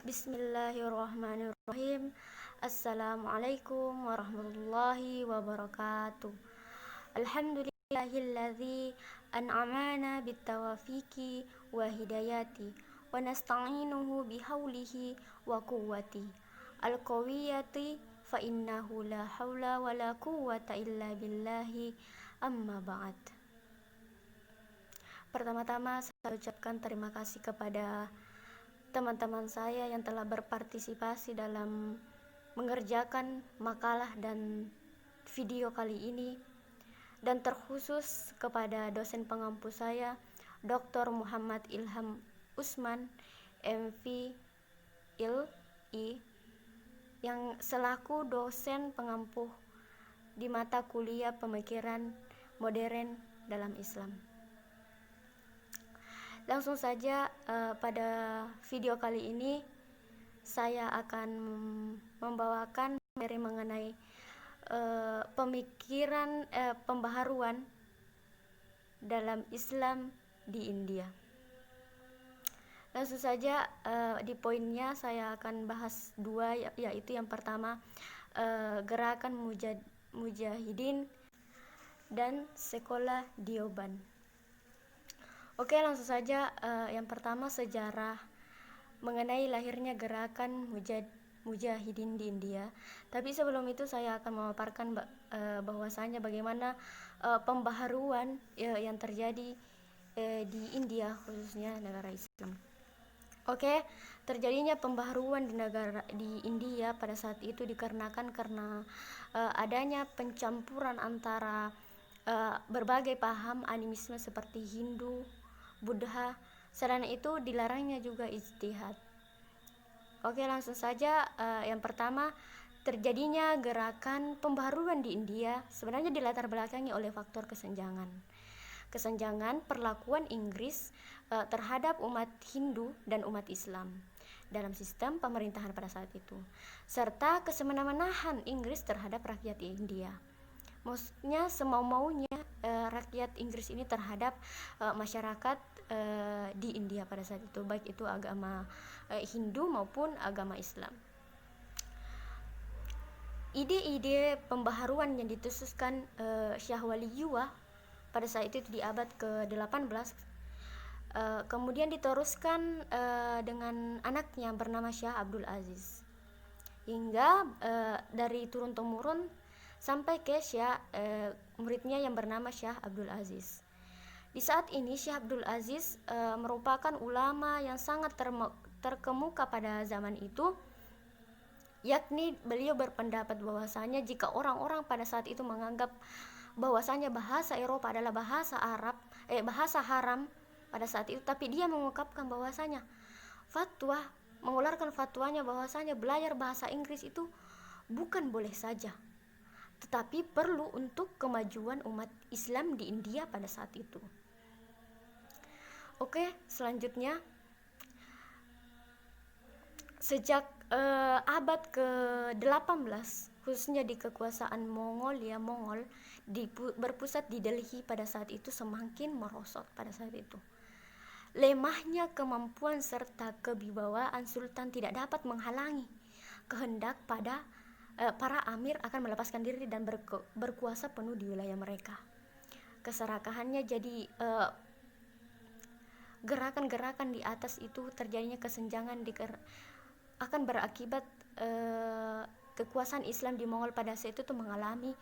Bismillahirrahmanirrahim. Assalamualaikum warahmatullahi wabarakatuh. Alhamdulillahilladzi an'amana bitawafiki wa hidayati wa nasta'inuhu bihaulihi wa quwwati al-qawiyati fa innahu la haula wa la quwwata illa billahi amma ba'd. Pertama-tama saya ucapkan terima kasih kepada teman-teman saya yang telah berpartisipasi dalam mengerjakan makalah dan video kali ini, dan terkhusus kepada dosen pengampu saya, Dr. Muhammad Ilham Usman, MV ILI, yang selaku dosen pengampu di mata kuliah pemikiran modern dalam Islam. Langsung saja pada video kali ini saya akan membawakan materi mengenai pemikiran pembaharuan dalam Islam di India. Langsung saja di poinnya saya akan bahas dua, yaitu yang pertama gerakan Mujahidin dan sekolah Dioban. Oke, langsung saja. Yang pertama, sejarah mengenai lahirnya gerakan Mujahidin di India. Tapi sebelum itu saya akan memaparkan bahwasanya bagaimana pembaharuan yang terjadi di India, khususnya negara Islam. Oke, terjadinya pembaharuan di India pada saat itu dikarenakan karena adanya pencampuran antara berbagai paham animisme seperti Hindu, Buddha. Selain itu dilarangnya juga ijtihad. Oke, langsung saja. Yang pertama, terjadinya gerakan pembaharuan di India sebenarnya dilatar belakangi oleh faktor kesenjangan perlakuan Inggris terhadap umat Hindu dan umat Islam dalam sistem pemerintahan pada saat itu, serta kesemena-menahan Inggris terhadap rakyat India. Maksudnya semau-maunya rakyat Inggris ini terhadap masyarakat di India pada saat itu, baik itu agama Hindu maupun agama Islam. Ide-ide pembaharuan yang ditususkan Syah Waliullah pada saat itu di abad ke-18 kemudian diteruskan dengan anaknya bernama Syah Abdul Aziz, hingga dari turun-temurun sampai ke Syah muridnya yang bernama Syah Abdul Aziz. Di saat ini Syah Abdul Aziz merupakan ulama yang sangat terkemuka pada zaman itu, yakni beliau berpendapat bahwasanya jika orang-orang pada saat itu menganggap bahwasanya bahasa Eropa adalah bahasa haram pada saat itu, tapi dia mengungkapkan bahwasanya mengeluarkan fatwanya bahwasanya belajar bahasa Inggris itu bukan boleh saja, tetapi perlu untuk kemajuan umat Islam di India pada saat itu. Oke, selanjutnya sejak abad ke-18, khususnya di kekuasaan Mongol berpusat di Delhi pada saat itu, semakin merosot pada saat itu. Lemahnya kemampuan serta kewibawaan sultan tidak dapat menghalangi kehendak para amir akan melepaskan diri dan berkuasa penuh di wilayah mereka. Keserakahannya jadi gerakan-gerakan di atas itu terjadinya kesenjangan akan berakibat kekuasaan Islam di Mongol pada saat itu mengalami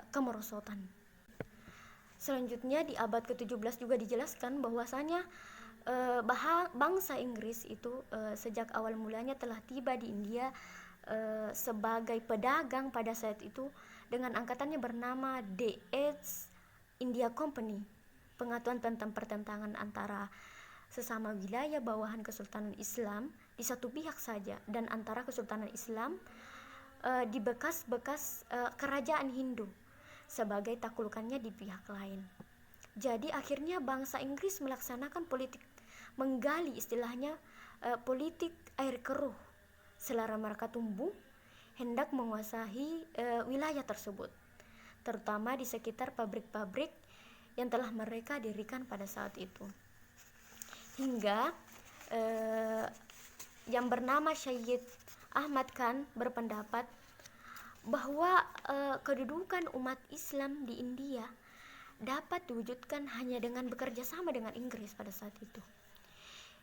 kemerosotan. Selanjutnya di abad ke-17 juga dijelaskan bahwasanya bangsa Inggris itu sejak awal mulanya telah tiba di India sebagai pedagang pada saat itu dengan angkatannya bernama The East India Company. Pengetahuan tentang pertentangan antara sesama wilayah bawahan Kesultanan Islam di satu pihak saja dan antara Kesultanan Islam di bekas-bekas kerajaan Hindu sebagai taklukannya di pihak lain. Jadi akhirnya bangsa Inggris melaksanakan politik menggali, istilahnya politik air keruh. Selera mereka tumbuh hendak menguasai wilayah tersebut, terutama di sekitar pabrik-pabrik yang telah mereka dirikan pada saat itu. Hingga yang bernama Syed Ahmad Khan berpendapat bahwa kedudukan umat Islam di India dapat diwujudkan hanya dengan bekerja sama dengan Inggris pada saat itu.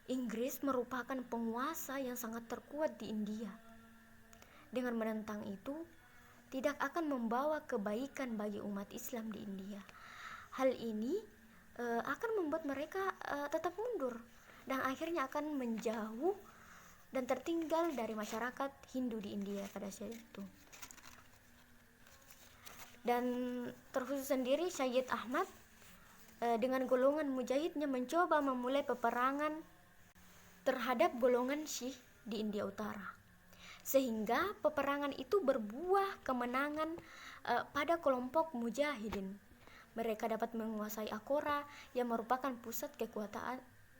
Inggris merupakan penguasa yang sangat terkuat di India. Dengan menentang itu, tidak akan membawa kebaikan bagi umat Islam di India. Hal ini akan membuat mereka tetap mundur dan akhirnya akan menjauh dan tertinggal dari masyarakat Hindu di India pada saat itu. Dan terkhusus sendiri Syed Ahmad dengan golongan mujahidnya mencoba memulai peperangan terhadap golongan Sikh di India Utara, sehingga peperangan itu berbuah kemenangan pada kelompok mujahidin. Mereka dapat menguasai Akora yang merupakan pusat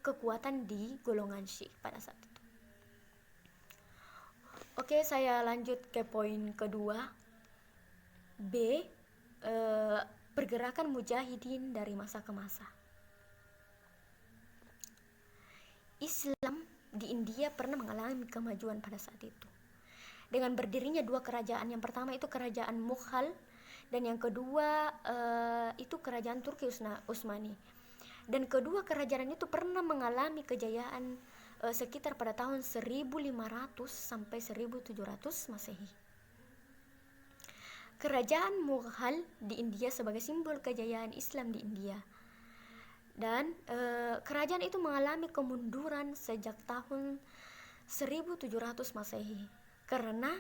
kekuatan di golongan Sikh pada saat itu. Oke, saya lanjut ke poin kedua. B. Pergerakan mujahidin dari masa ke masa. Islam di India pernah mengalami kemajuan pada saat itu. Dengan berdirinya dua kerajaan, yang pertama itu kerajaan Mughal dan yang kedua itu kerajaan Turki Utsmani. Dan kedua kerajaan itu pernah mengalami kejayaan sekitar pada tahun 1500 sampai 1700 Masehi. Kerajaan Mughal di India sebagai simbol kejayaan Islam di India. Dan kerajaan itu mengalami kemunduran sejak tahun 1700 Masehi karena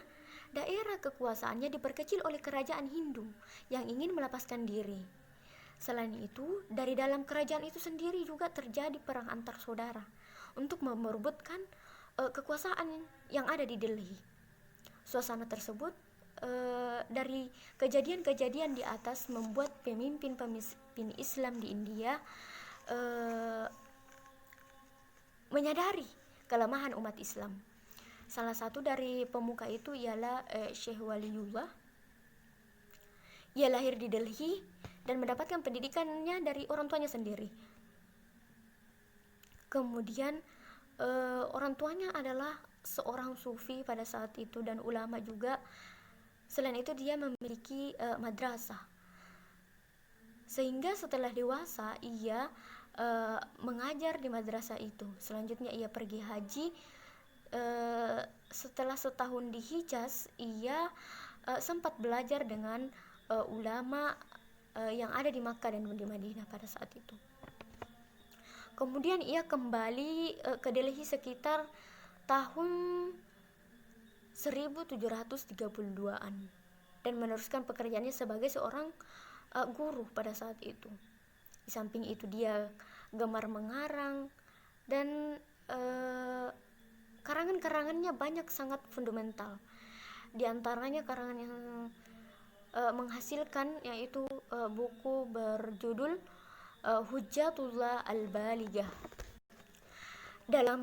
daerah kekuasaannya diperkecil oleh kerajaan Hindu yang ingin melepaskan diri. Selain itu, dari dalam kerajaan itu sendiri juga terjadi perang antar saudara untuk merebutkan kekuasaan yang ada di Delhi. Suasana tersebut dari kejadian-kejadian di atas membuat pemimpin Islam di India menyadari kelemahan umat Islam. Salah satu dari pemuka itu ialah Syekh Waliullah. Ia lahir di Delhi dan mendapatkan pendidikannya dari orang tuanya sendiri. Kemudian orang tuanya adalah seorang sufi pada saat itu dan ulama juga. Selain itu dia memiliki madrasah. Sehingga setelah dewasa ia mengajar di madrasah itu. Selanjutnya ia pergi haji. Setelah setahun di Hijaz, ia sempat belajar dengan ulama yang ada di Makkah dan di Madinah pada saat itu. Kemudian ia kembali ke Delhi sekitar tahun 1732-an dan meneruskan pekerjaannya sebagai seorang guru pada saat itu. Di samping itu dia gemar mengarang dan karangan-karangannya banyak sangat fundamental. Di antaranya karangan yang menghasilkan yaitu buku berjudul Hujjatullah Al-Balighah. Dalam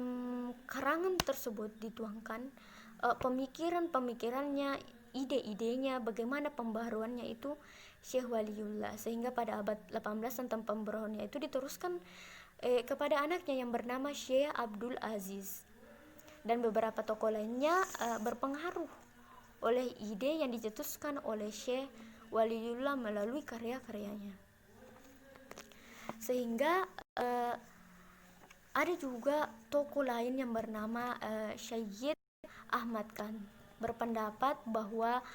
karangan tersebut dituangkan pemikiran-pemikirannya, ide-idenya, bagaimana pembaharuannya itu Syekh Waliullah, sehingga pada abad 18 tentang pembaharuannya itu diteruskan kepada anaknya yang bernama Syekh Abdul Aziz. Dan beberapa tokoh lainnya berpengaruh oleh ide yang dicetuskan oleh Syekh Waliullah melalui karya-karyanya. Sehingga ada juga tokoh lain yang bernama Syed Ahmad Khan berpendapat bahwa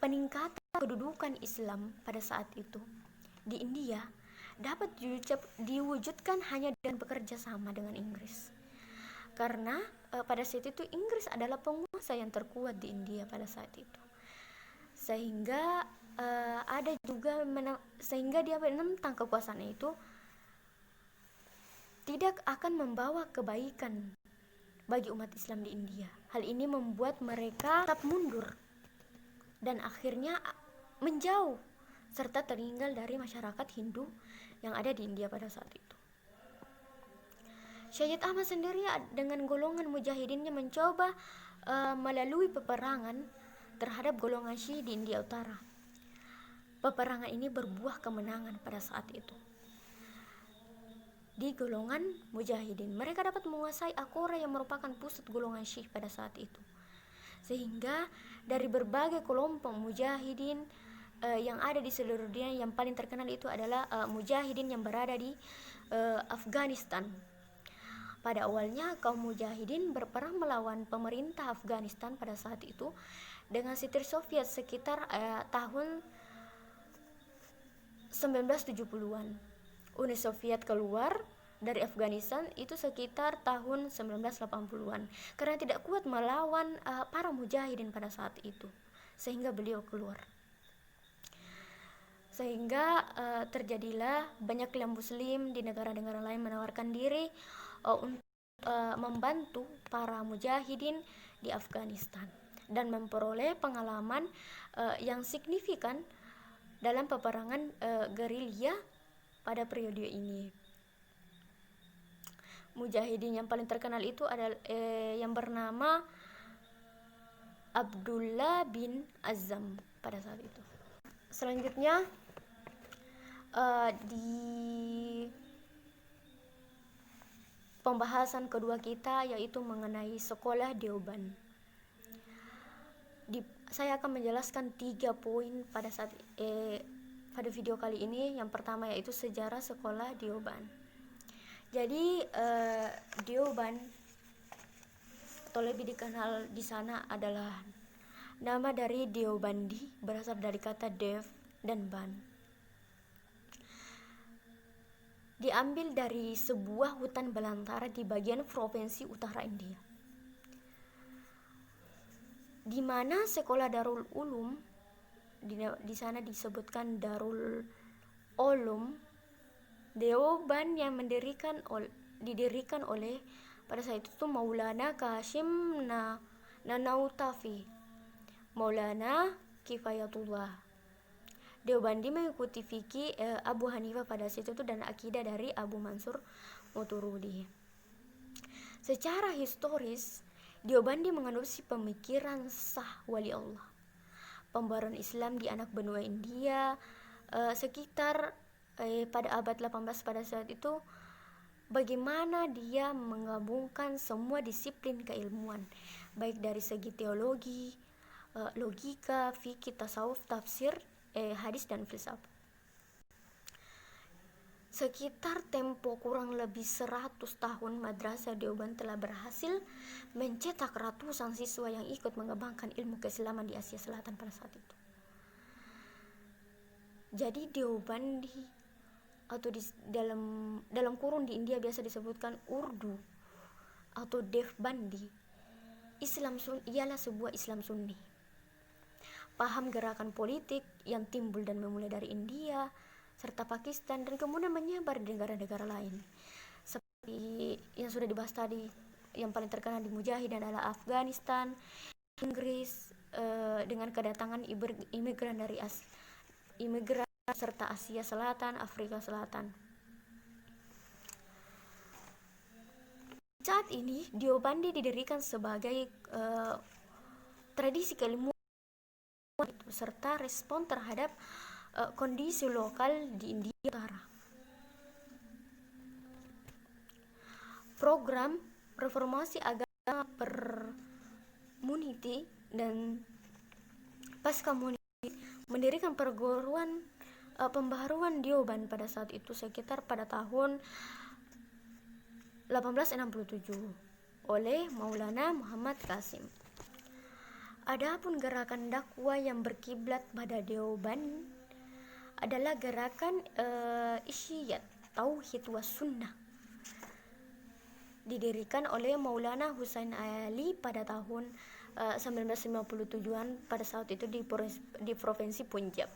peningkatan kedudukan Islam pada saat itu di India dapat diwujudkan hanya dengan bekerja sama dengan Inggris. Karena pada saat itu Inggris adalah penguasa yang terkuat di India pada saat itu. Sehingga ada juga sehingga dia menentang kekuasaan itu tidak akan membawa kebaikan bagi umat Islam di India. Hal ini membuat mereka tetap mundur dan akhirnya menjauh serta tertinggal dari masyarakat Hindu yang ada di India pada saat itu. Syed Ahmad sendiri dengan golongan mujahidinnya mencoba melalui peperangan terhadap golongan Syiah di India Utara. Peperangan ini berbuah kemenangan pada saat itu. di golongan mujahidin. Mereka dapat menguasai Akora yang merupakan pusat golongan Syiah pada saat itu. Sehingga dari berbagai kelompok mujahidin yang ada di seluruh dunia, yang paling terkenal itu adalah mujahidin yang berada di Afghanistan. Pada awalnya kaum mujahidin berperang melawan pemerintah Afghanistan pada saat itu dengan Siti Soviet sekitar tahun 1970-an. Uni Soviet keluar dari Afghanistan itu sekitar tahun 1980-an karena tidak kuat melawan para mujahidin pada saat itu, sehingga beliau keluar. Sehingga terjadilah banyak kaum muslim di negara-negara lain menawarkan diri untuk membantu para mujahidin di Afghanistan dan memperoleh pengalaman yang signifikan dalam peperangan gerilya pada periode ini. Mujahidin yang paling terkenal itu adalah yang bernama Abdullah bin Azzam pada saat itu. Selanjutnya di pembahasan kedua kita yaitu mengenai sekolah Deoban. Saya akan menjelaskan 3 poin pada video kali ini. Yang pertama yaitu sejarah sekolah Deoban. Jadi Deoban atau lebih dikenal di sana adalah nama dari Deobandi, berasal dari kata Dev dan Ban. Diambil dari sebuah hutan belantara di bagian provinsi utara India, di mana sekolah Darul Ulum di sana disebutkan Darul Ulum Deoban yang didirikan oleh pada saat itu Maulana Kashim Nanautafi, Maulana Kifayatullah. Deobandi mengikuti fikih Abu Hanifah pada saat itu dan akidah dari Abu Mansur Maturidi. Secara historis, Deobandi mengadopsi pemikiran sah wali Allah, pembaruan Islam di anak benua India sekitar pada abad 18 pada saat itu. Bagaimana dia menggabungkan semua disiplin keilmuan, baik dari segi teologi, logika, fikih, tasawuf, tafsir, hadis dan filsafat. Sekitar tempo kurang lebih 100 tahun, Madrasah Deoban telah berhasil mencetak ratusan siswa yang ikut mengembangkan ilmu keislaman di Asia Selatan pada saat itu. Jadi Deobandi atau dalam kurung di India biasa disebutkan Urdu atau Devbandi. Ialah sebuah Islam Sunni. Paham gerakan politik yang timbul dan memulai dari India serta Pakistan dan kemudian menyebar di negara-negara lain. Seperti yang sudah dibahas tadi, yang paling terkenal di Mujahidin adalah Afghanistan, Inggris, dengan kedatangan imigran dari serta Asia Selatan, Afrika Selatan. Saat ini Deobandi didirikan sebagai tradisi keilmuan serta respon terhadap kondisi lokal di India Utara. Program reformasi agama per Muniti dan pasca Muniti mendirikan perguruan pembaharuan Deoban pada saat itu sekitar pada tahun 1867 oleh Maulana Muhammad Qasim. Adapun gerakan dakwah yang berkiblat pada Deoban adalah gerakan Isyiyat Tauhid was Sunnah, didirikan oleh Maulana Husain Ali pada tahun 1957-an pada saat itu di provinsi Punjab.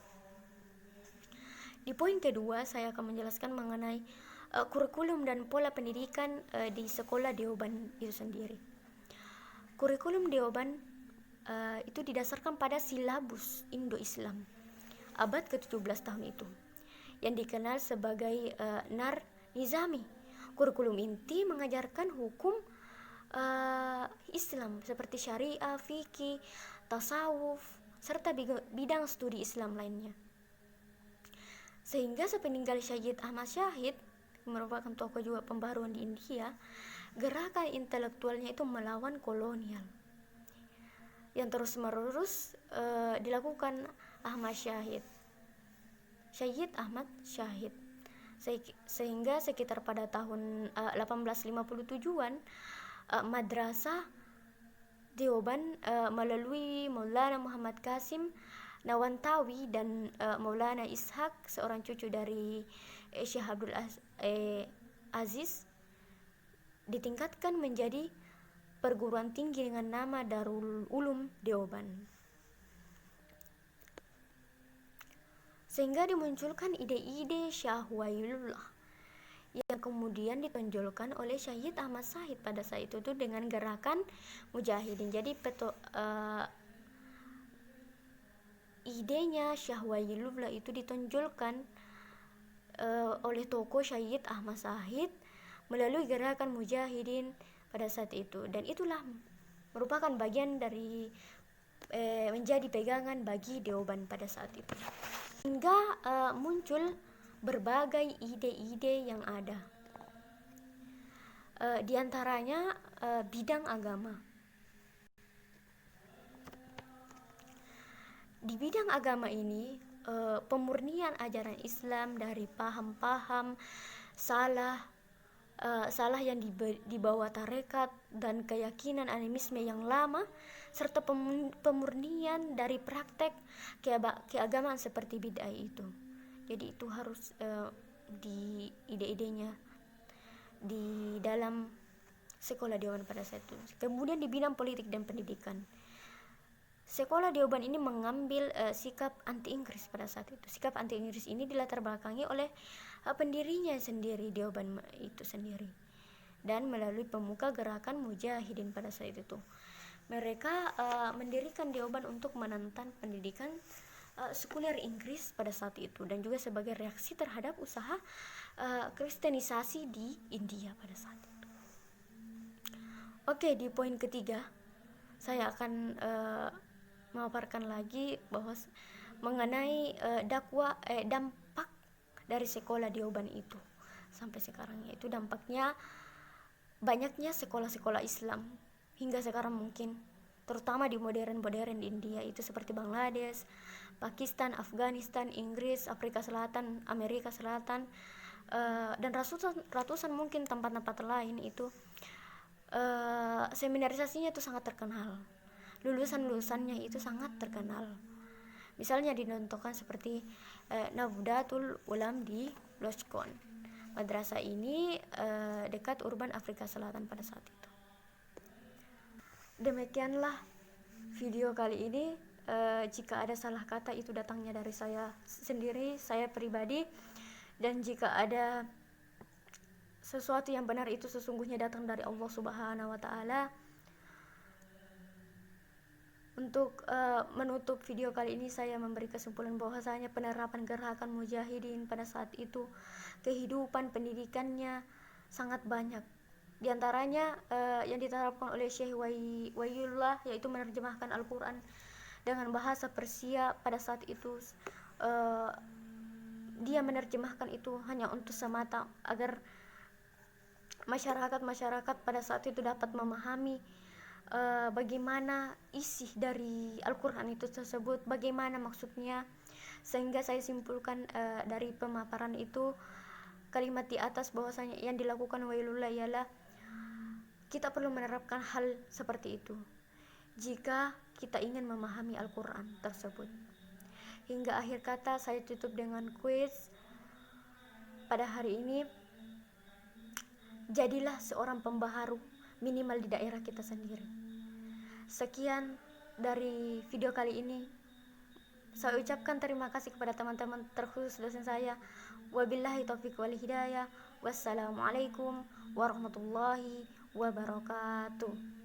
Di poin kedua saya akan menjelaskan mengenai kurikulum dan pola pendidikan di sekolah Deoban itu sendiri. Kurikulum Deoban itu didasarkan pada silabus Indo-Islam abad ke-17 tahun itu yang dikenal sebagai Nar Nizami. Kurikulum inti mengajarkan hukum Islam seperti syariah, fikih, tasawuf, serta bidang studi Islam lainnya. Sehingga sepeninggal Syed Ahmad Syahid merupakan tokoh juga pembaruan di India, gerakan intelektualnya itu melawan kolonial yang terus-menerus dilakukan Syahid Ahmad Syahid, sehingga sekitar pada tahun 1857-an madrasah Deoban melalui Maulana Muhammad Qasim Nawantawi dan Maulana Ishaq, seorang cucu dari Syekh Abdul Aziz, ditingkatkan menjadi perguruan tinggi dengan nama Darul Ulum Deoban, sehingga dimunculkan ide-ide Syah Waliullah yang kemudian ditonjolkan oleh Syahid Ahmad Syahid pada saat itu tuh dengan gerakan mujahidin. Jadi idenya Syah Waliullah itu ditonjolkan oleh tokoh Syahid Ahmad Syahid melalui gerakan mujahidin pada saat itu, dan itulah merupakan bagian dari menjadi pegangan bagi Deoban pada saat itu, hingga muncul berbagai ide-ide yang ada, di antaranya bidang agama. Di bidang agama ini pemurnian ajaran Islam dari paham-paham salah yang dibawa tarekat dan keyakinan animisme yang lama, serta pemurnian dari praktek keagamaan seperti bid'ah itu. Jadi itu harus di ide-idenya di dalam sekolah Deoban pada saat itu. Kemudian di bidang politik dan pendidikan, sekolah Deoban ini mengambil sikap anti-Inggris pada saat itu. Sikap anti-Inggris ini dilatar belakangi oleh pendirinya sendiri, Deoban itu sendiri, dan melalui pemuka gerakan mujahidin pada saat itu. Mereka mendirikan Deoban untuk menentang pendidikan sekuler Inggris pada saat itu, dan juga sebagai reaksi terhadap usaha kristenisasi di India pada saat itu. Oke, di poin ketiga saya akan memaparkan lagi bahwa mengenai dampak dari sekolah Deoban itu sampai sekarang, yaitu dampaknya banyaknya sekolah-sekolah Islam hingga sekarang mungkin, terutama di modern di India itu seperti Bangladesh, Pakistan, Afghanistan, Inggris, Afrika Selatan, Amerika Selatan, dan ratusan mungkin tempat-tempat lain itu seminarisasinya itu sangat terkenal, lulusannya itu sangat terkenal. Misalnya dicontohkan seperti Nahdlatul Ulam di Loskon. Madrasah ini dekat urban Afrika Selatan pada saat itu. Demikianlah video kali ini. Jika ada salah kata itu datangnya dari saya sendiri, saya pribadi, dan jika ada sesuatu yang benar itu sesungguhnya datang dari Allah Subhanahu wa Ta'ala. Untuk menutup video kali ini, saya memberi kesimpulan bahwasanya penerapan gerakan mujahidin pada saat itu, kehidupan pendidikannya sangat banyak. Di antaranya yang diterapkan oleh Syekh Waliullah, yaitu menerjemahkan Al-Quran dengan bahasa Persia pada saat itu. Dia menerjemahkan itu hanya untuk semata agar masyarakat pada saat itu dapat memahami bagaimana isi dari Al-Quran itu tersebut, bagaimana maksudnya. Sehingga saya simpulkan dari pemaparan itu, kalimat di atas bahwasanya yang dilakukan Waliullah ialah kita perlu menerapkan hal seperti itu jika kita ingin memahami Al-Quran tersebut. Hingga akhir kata saya tutup dengan kuis pada hari ini. Jadilah seorang pembaharu minimal di daerah kita sendiri. Sekian dari video kali ini. Saya ucapkan terima kasih kepada teman-teman, terkhusus dosen saya. Wabillahi taufiq wal hidayah. Wassalamualaikum warahmatullahi wabarakatuh.